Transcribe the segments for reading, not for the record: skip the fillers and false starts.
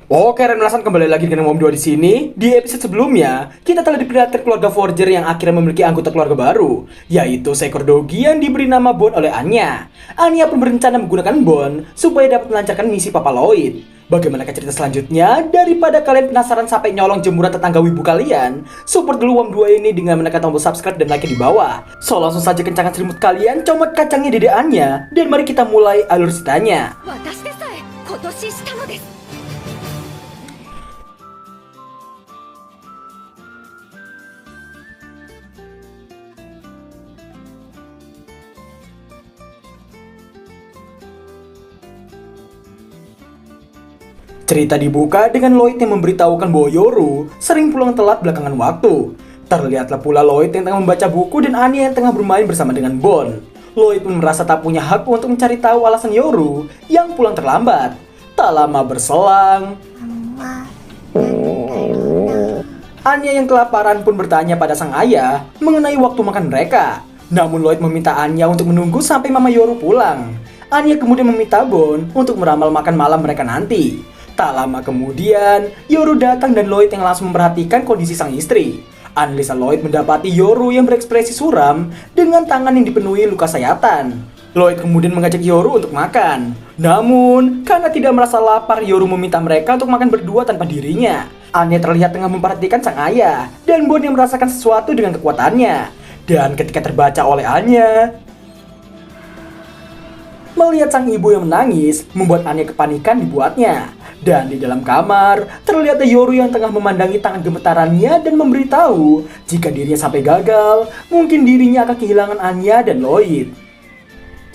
Oke, Renlasan kembali lagi dengan Mom 2 di sini. Di episode sebelumnya, kita telah diperlihatkan keluarga Forger yang akhirnya memiliki anggota keluarga baru, yaitu seekor dogi yang diberi nama Bon oleh Anya. Anya pun berencana menggunakan Bon supaya dapat melancarkan misi Papa Lloyd. Bagaimana cerita selanjutnya? Daripada kalian penasaran sampai nyolong jemuran tetangga wibu kalian, support dulu Mom 2 ini dengan menekan tombol subscribe dan like di bawah. So langsung saja kencangkan selimut kalian, comot kacangnya dede Anya, dan mari kita mulai alur ceritanya. Cerita dibuka dengan Lloyd yang memberitahukan bahwa Yoru sering pulang telat belakangan waktu. Terlihatlah pula Lloyd yang tengah membaca buku dan Anya yang tengah bermain bersama dengan Bon. Lloyd pun merasa tak punya hak untuk mencari tahu alasan Yoru yang pulang terlambat. Tak lama berselang, Anya yang kelaparan pun bertanya pada sang ayah mengenai waktu makan mereka. Namun Lloyd meminta Anya untuk menunggu sampai Mama Yoru pulang. Anya kemudian meminta Bon untuk meramal makan malam mereka nanti. Tak lama kemudian, Yoru datang dan Lloyd yang langsung memperhatikan kondisi sang istri. Analisa Lloyd mendapati Yoru yang berekspresi suram dengan tangan yang dipenuhi luka sayatan. Lloyd kemudian mengajak Yoru untuk makan. Namun, karena tidak merasa lapar, Yoru meminta mereka untuk makan berdua tanpa dirinya. Anya terlihat tengah memperhatikan sang ayah, dan Bon yang merasakan sesuatu dengan kekuatannya. Dan ketika terbaca oleh Anya, melihat sang ibu yang menangis, membuat Anya kepanikan dibuatnya. Dan di dalam kamar, terlihat Yoru yang tengah memandangi tangan gemetarannya dan memberitahu jika dirinya sampai gagal, mungkin dirinya akan kehilangan Anya dan Lloyd.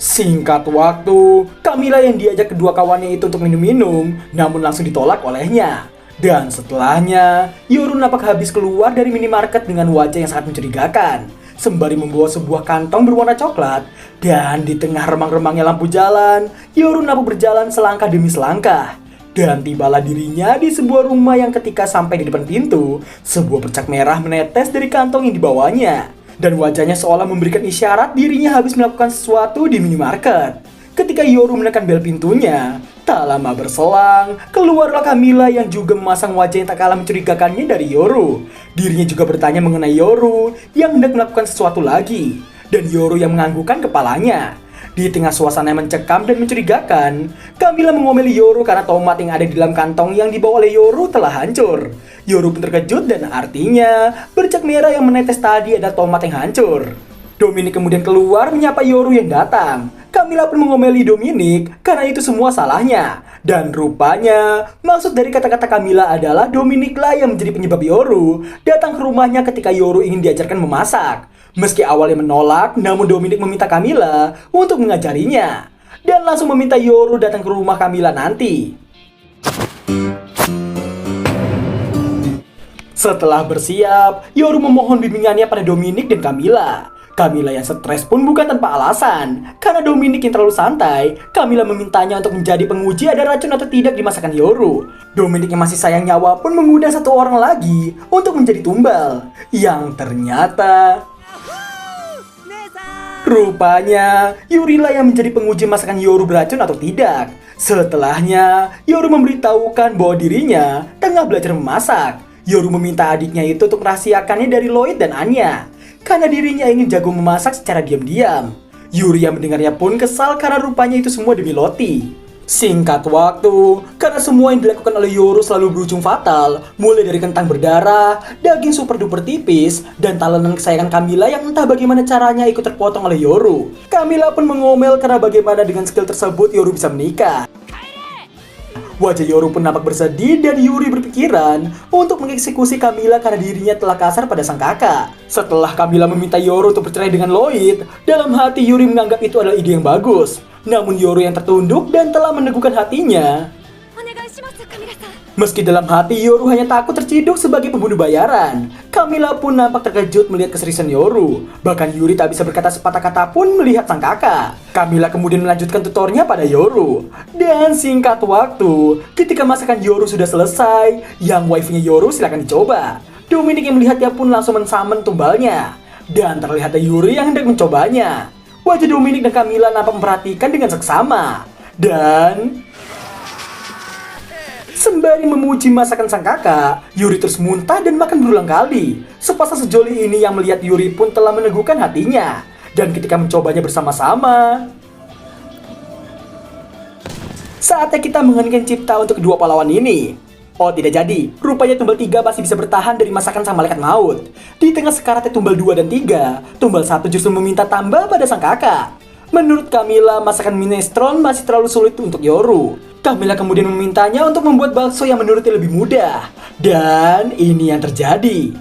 Singkat waktu, Camilla yang diajak kedua kawannya itu untuk minum-minum, namun langsung ditolak olehnya. Dan setelahnya, Yoru nampak habis keluar dari minimarket dengan wajah yang sangat mencurigakan, sembari membawa sebuah kantong berwarna coklat. Dan di tengah remang-remangnya lampu jalan, Yoru nampak berjalan selangkah demi selangkah. Dan tibalah dirinya di sebuah rumah yang ketika sampai di depan pintu, sebuah bercak merah menetes dari kantong yang dibawanya. Dan wajahnya seolah memberikan isyarat dirinya habis melakukan sesuatu di minimarket. Ketika Yoru menekan bel pintunya, tak lama berselang, keluarlah Camilla yang juga memasang wajah yang tak kalah mencurigakannya dari Yoru. Dirinya juga bertanya mengenai Yoru yang hendak melakukan sesuatu lagi. Dan Yoru yang menganggukkan kepalanya. Di tengah suasana yang mencekam dan mencurigakan, Camilla mengomeli Yoru karena tomat yang ada di dalam kantong yang dibawa oleh Yoru telah hancur. Yoru pun terkejut dan artinya bercak merah yang menetes tadi adalah tomat yang hancur. Dominic kemudian keluar menyapa Yoru yang datang. Camilla pun mengomeli Dominic karena itu semua salahnya. Dan rupanya, maksud dari kata-kata Camilla adalah Dominic lah yang menjadi penyebab Yoru datang ke rumahnya ketika Yoru ingin diajarkan memasak. Meski awalnya menolak, namun Dominic meminta Camilla untuk mengajarinya. Dan langsung meminta Yoru datang ke rumah Camilla nanti. Setelah bersiap, Yoru memohon bimbingannya pada Dominic dan Camilla. Camilla yang stres pun bukan tanpa alasan. Karena Dominic yang terlalu santai, Camilla memintanya untuk menjadi penguji ada racun atau tidak di masakan Yoru. Dominic yang masih sayang nyawa pun mengundang satu orang lagi untuk menjadi tumbal. Yang ternyata, rupanya Yuri lah yang menjadi penguji masakan Yoru beracun atau tidak. Setelahnya, Yoru memberitahukan bahwa dirinya tengah belajar memasak. Yoru meminta adiknya itu untuk merahasiakannya dari Lloyd dan Anya, karena dirinya ingin jago memasak secara diam-diam. Yuri yang mendengarnya pun kesal karena rupanya itu semua demi Lottie. Singkat waktu, karena semua yang dilakukan oleh Yoru selalu berujung fatal, mulai dari kentang berdarah, daging super duper tipis, dan talenan kesayangan Camilla yang entah bagaimana caranya ikut terpotong oleh Yoru. Camilla pun mengomel karena bagaimana dengan skill tersebut Yoru bisa menikah. Wajah Yoru pun nampak bersedih dan Yuri berpikiran untuk mengeksekusi Camilla karena dirinya telah kasar pada sang kakak. Setelah Camilla meminta Yoru untuk bercerai dengan Lloyd, dalam hati Yuri menganggap itu adalah ide yang bagus. Namun Yoru yang tertunduk dan telah meneguhkan hatinya. Meski dalam hati Yoru hanya takut terciduk sebagai pembunuh bayaran, Camilla pun nampak terkejut melihat keseriusan Yoru. Bahkan Yuri tak bisa berkata sepatah kata pun melihat sang kakak. Camilla kemudian melanjutkan tutornya pada Yoru. Dan singkat waktu, ketika masakan Yoru sudah selesai, yang wife-nya Yoru silakan dicoba. Dominic yang melihatnya pun langsung mensamen tumbalnya. Dan terlihat ada Yuri yang hendak mencobanya. Wajah Dominic dan Camilla nampak memperhatikan dengan seksama. Dan sembari memuji masakan sang kakak, Yuri terus muntah dan makan berulang kali. Sepasang sejoli ini yang melihat Yuri pun telah meneguhkan hatinya. Dan ketika mencobanya bersama-sama, saatnya kita mengheningkan cipta untuk kedua pahlawan ini. Oh, tidak jadi. Rupanya Tumbal 3 masih bisa bertahan dari masakan sang malaikat maut. Di tengah sekaratnya Tumbal 2 dan 3, Tumbal 1 justru meminta tambah pada sang kakak. Menurut Camilla, masakan minestrone masih terlalu sulit untuk Yoru. Camilla kemudian memintanya untuk membuat bakso yang menurutnya lebih mudah. Dan ini yang terjadi.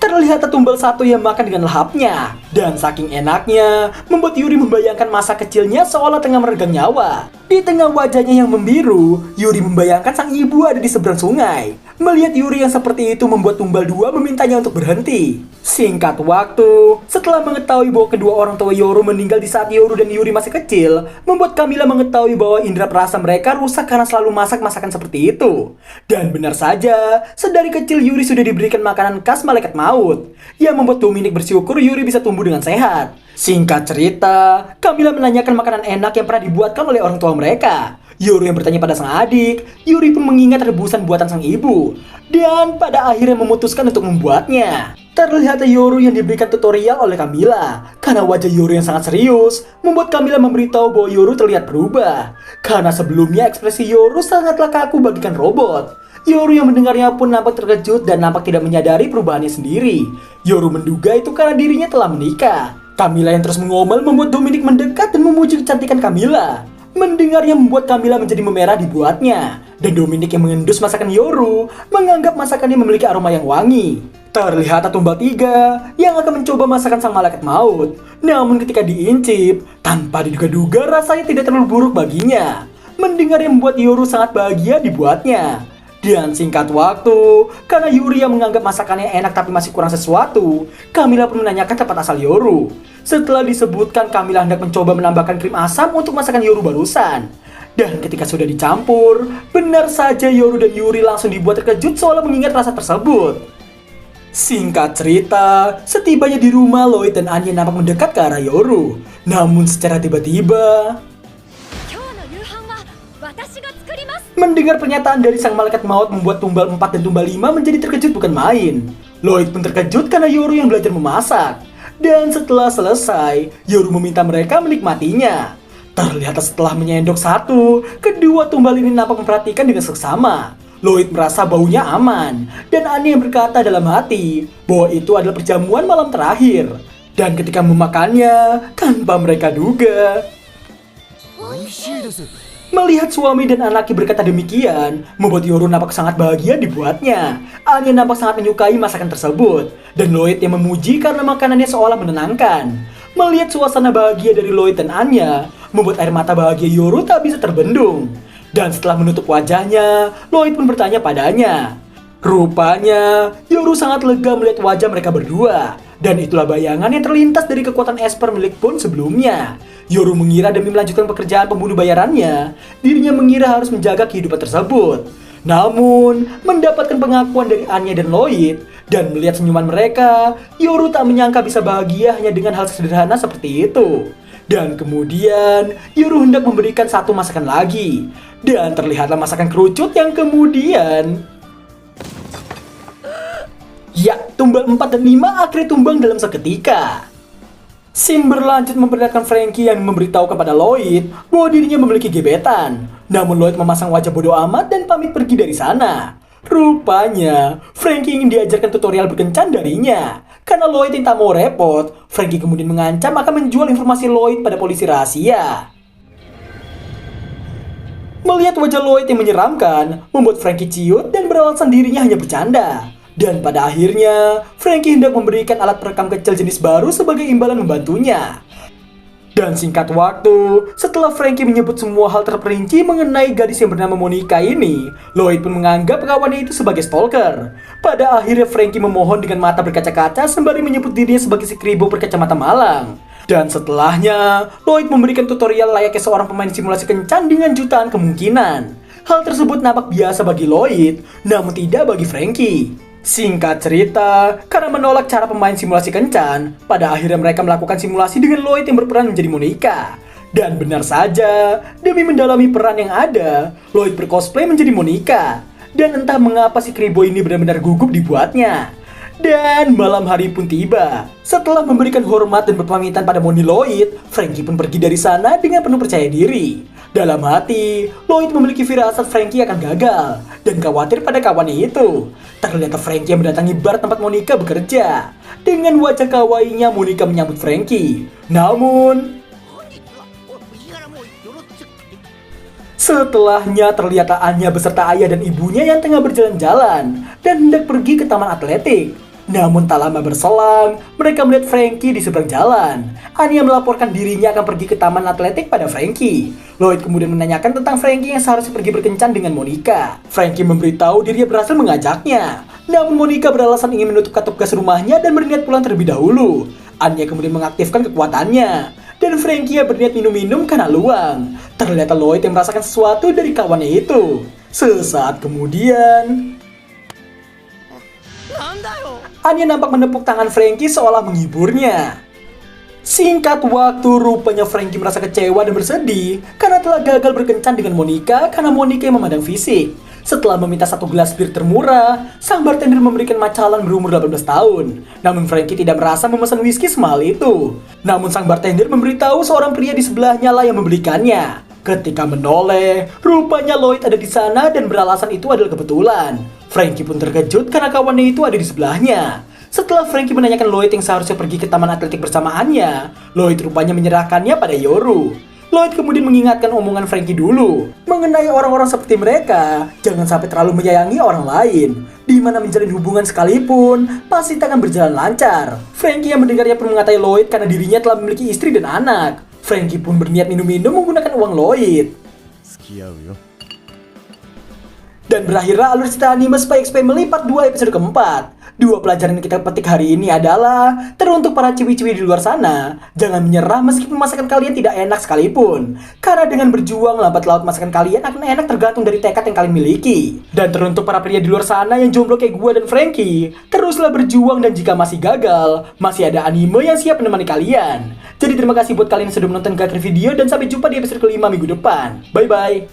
Terlihat Tumbal 1 yang makan dengan lahapnya. Dan saking enaknya, membuat Yuri membayangkan masa kecilnya seolah tengah meregang nyawa. Di tengah wajahnya yang membiru, Yuri membayangkan sang ibu ada di seberang sungai. Melihat Yuri yang seperti itu membuat Tumbal 2 memintanya untuk berhenti. Singkat waktu, setelah mengetahui bahwa kedua orang tua Yoru meninggal di saat Yoru dan Yuri masih kecil, membuat Camilla mengetahui bahwa indera perasa mereka rusak karena selalu masak masakan seperti itu. Dan benar saja, sedari kecil Yuri sudah diberikan makanan khas malaikat maut, yang membuat Dominic bersyukur Yuri bisa tumbuh dengan sehat. Singkat cerita, Camilla menanyakan makanan enak yang pernah dibuatkan oleh orang tua mereka. Yoru yang bertanya pada sang adik, Yuri pun mengingat rebusan buatan sang ibu, dan pada akhirnya memutuskan untuk membuatnya. Terlihat Yoru yang diberikan tutorial oleh Camilla, karena wajah Yoru yang sangat serius, membuat Camilla memberitahu bahwa Yoru terlihat berubah. Karena sebelumnya ekspresi Yoru sangatlah kaku bagikan robot. Yoru yang mendengarnya pun nampak terkejut dan nampak tidak menyadari perubahannya sendiri. Yoru menduga itu karena dirinya telah menikah. Camilla yang terus mengomel membuat Dominic mendekat dan memuji kecantikan Camilla. Mendengarnya membuat Camilla menjadi memerah di buatnya. Dan Dominic yang mengendus masakan Yoru menganggap masakannya memiliki aroma yang wangi. Terlihat Tumbal 3 yang akan mencoba masakan sang malaikat maut. Namun ketika diincip, tanpa diduga-duga rasanya tidak terlalu buruk baginya. Mendengarnya membuat Yoru sangat bahagia dibuatnya. Dan singkat waktu, karena Yuri yang menganggap masakannya enak tapi masih kurang sesuatu, Camilla pun menanyakan tempat asal Yoru. Setelah disebutkan, Camilla hendak mencoba menambahkan krim asam untuk masakan Yoru barusan. Dan ketika sudah dicampur, benar saja Yoru dan Yuri langsung dibuat terkejut seolah mengingat rasa tersebut. Singkat cerita, setibanya di rumah, Lloyd dan Anya nampak mendekat ke arah Yoru. Namun secara tiba-tiba, mendengar pernyataan dari sang malaikat maut membuat Tumbal 4 dan Tumbal 5 menjadi terkejut bukan main. Lloyd pun terkejut karena Yoru yang belajar memasak. Dan setelah selesai, Yoru meminta mereka menikmatinya. Terlihat setelah menyendok satu, kedua Tumbal ini nampak memperhatikan dengan seksama. Lloyd merasa baunya aman, dan Anya yang berkata dalam hati bahwa itu adalah perjamuan malam terakhir. Dan ketika memakannya, tanpa mereka duga, melihat suami dan anaknya berkata demikian, membuat Yoru nampak sangat bahagia dibuatnya. Anya nampak sangat menyukai masakan tersebut, dan Lloyd yang memuji karena makanannya seolah menenangkan. Melihat suasana bahagia dari Lloyd dan Anya, membuat air mata bahagia Yoru tak bisa terbendung. Dan setelah menutup wajahnya, Lloyd pun bertanya padanya. Rupanya, Yoru sangat lega melihat wajah mereka berdua. Dan itulah bayangan yang terlintas dari kekuatan Esper milik Bond sebelumnya. Yoru mengira demi melanjutkan pekerjaan pembunuh bayarannya, dirinya mengira harus menjaga kehidupan tersebut. Namun, mendapatkan pengakuan dari Anya dan Lloyd, dan melihat senyuman mereka, Yoru tak menyangka bisa bahagia hanya dengan hal sederhana seperti itu. Dan kemudian, Yoru hendak memberikan satu masakan lagi. Dan terlihatlah masakan kerucut yang kemudian, ya, Tumbal 4 dan 5 akhirnya tumbang dalam seketika. Scene berlanjut memperlihatkan Frankie yang memberitahukan pada Lloyd bahwa dirinya memiliki gebetan. Namun Lloyd memasang wajah bodoh amat dan pamit pergi dari sana. Rupanya, Frankie ingin diajarkan tutorial berkencan darinya. Karena Lloyd yang tak mau repot, Frankie kemudian mengancam akan menjual informasi Lloyd pada polisi rahasia. Melihat wajah Lloyd yang menyeramkan, membuat Frankie ciut dan beralasan dirinya hanya bercanda. Dan pada akhirnya, Frankie hendak memberikan alat perekam kecil jenis baru sebagai imbalan membantunya. Dan singkat waktu, setelah Frankie menyebut semua hal terperinci mengenai gadis yang bernama Monica ini, Lloyd pun menganggap kawannya itu sebagai stalker. Pada akhirnya Frankie memohon dengan mata berkaca-kaca sembari menyebut dirinya sebagai si kribo berkacamata malang. Dan setelahnya, Lloyd memberikan tutorial layaknya seorang pemain simulasi kencan dengan jutaan kemungkinan. Hal tersebut nampak biasa bagi Lloyd, namun tidak bagi Frankie. Singkat cerita, karena menolak cara pemain simulasi kencan, pada akhirnya mereka melakukan simulasi dengan Lloyd yang berperan menjadi Monica. Dan benar saja, demi mendalami peran yang ada, Lloyd bercosplay menjadi Monica. Dan entah mengapa si Kribo ini benar-benar gugup dibuatnya. Dan malam hari pun tiba. Setelah memberikan hormat dan berpamitan pada Moni Lloyd, Frankie pun pergi dari sana dengan penuh percaya diri. Dalam hati, Lloyd memiliki firasat Frankie akan gagal dan khawatir pada kawannya itu. Ternyata Frankie yang mendatangi bar tempat Monica bekerja. Dengan wajah kawaiinya, Monica menyambut Frankie. Namun, setelahnya terlihat Anya beserta ayah dan ibunya yang tengah berjalan-jalan dan hendak pergi ke taman atletik. Namun tak lama berselang, mereka melihat Frankie di seberang jalan. Anya melaporkan dirinya akan pergi ke taman atletik pada Frankie. Lloyd kemudian menanyakan tentang Frankie yang seharusnya pergi berkencan dengan Monica. Frankie memberitahu dirinya berhasil mengajaknya. Namun Monica beralasan ingin menutup kartu gas rumahnya dan berniat pulang terlebih dahulu. Anya kemudian mengaktifkan kekuatannya. Dan Frankie berniat minum-minum karena luang. Ternyata Lloyd yang merasakan sesuatu dari kawannya itu. Sesaat kemudian, Anya nampak menepuk tangan Frankie seolah menghiburnya. Singkat waktu, rupanya Frankie merasa kecewa dan bersedih karena telah gagal berkencan dengan Monica karena Monica yang memandang fisik. Setelah meminta satu gelas bir termurah, sang bartender memberikan macalan berumur 18 tahun. Namun Frankie tidak merasa memesan whisky semahal itu. Namun sang bartender memberitahu seorang pria di sebelahnya lah yang membelikannya. Ketika menoleh, rupanya Lloyd ada di sana dan beralasan itu adalah kebetulan. Frankie pun terkejut karena kawannya itu ada di sebelahnya. Setelah Frankie menanyakan Lloyd yang seharusnya pergi ke taman atletik bersamaannya, Lloyd rupanya menyerahkannya pada Yoru. Lloyd kemudian mengingatkan omongan Frankie dulu mengenai orang-orang seperti mereka. Jangan sampai terlalu menyayangi orang lain. Di mana menjalin hubungan sekalipun, pasti tak akan berjalan lancar. Frankie yang mendengarnya pun mengatai Lloyd karena dirinya telah memiliki istri dan anak. Frankie pun berniat minum-minum menggunakan uang Lloyd. Dan berakhirlah alur cerita anime Spy X Family part 2 episode keempat. Dua pelajaran yang kita petik hari ini adalah teruntuk para ciwi-ciwi di luar sana, jangan menyerah meskipun masakan kalian tidak enak sekalipun. Karena dengan berjuang lambat laut masakan kalian akan enak tergantung dari tekad yang kalian miliki. Dan teruntuk para pria di luar sana yang jomblo kayak gue dan Frankie, teruslah berjuang dan jika masih gagal, masih ada anime yang siap menemani kalian. Jadi terima kasih buat kalian yang sudah menonton Gakri Video dan sampai jumpa di episode kelima minggu depan. Bye bye.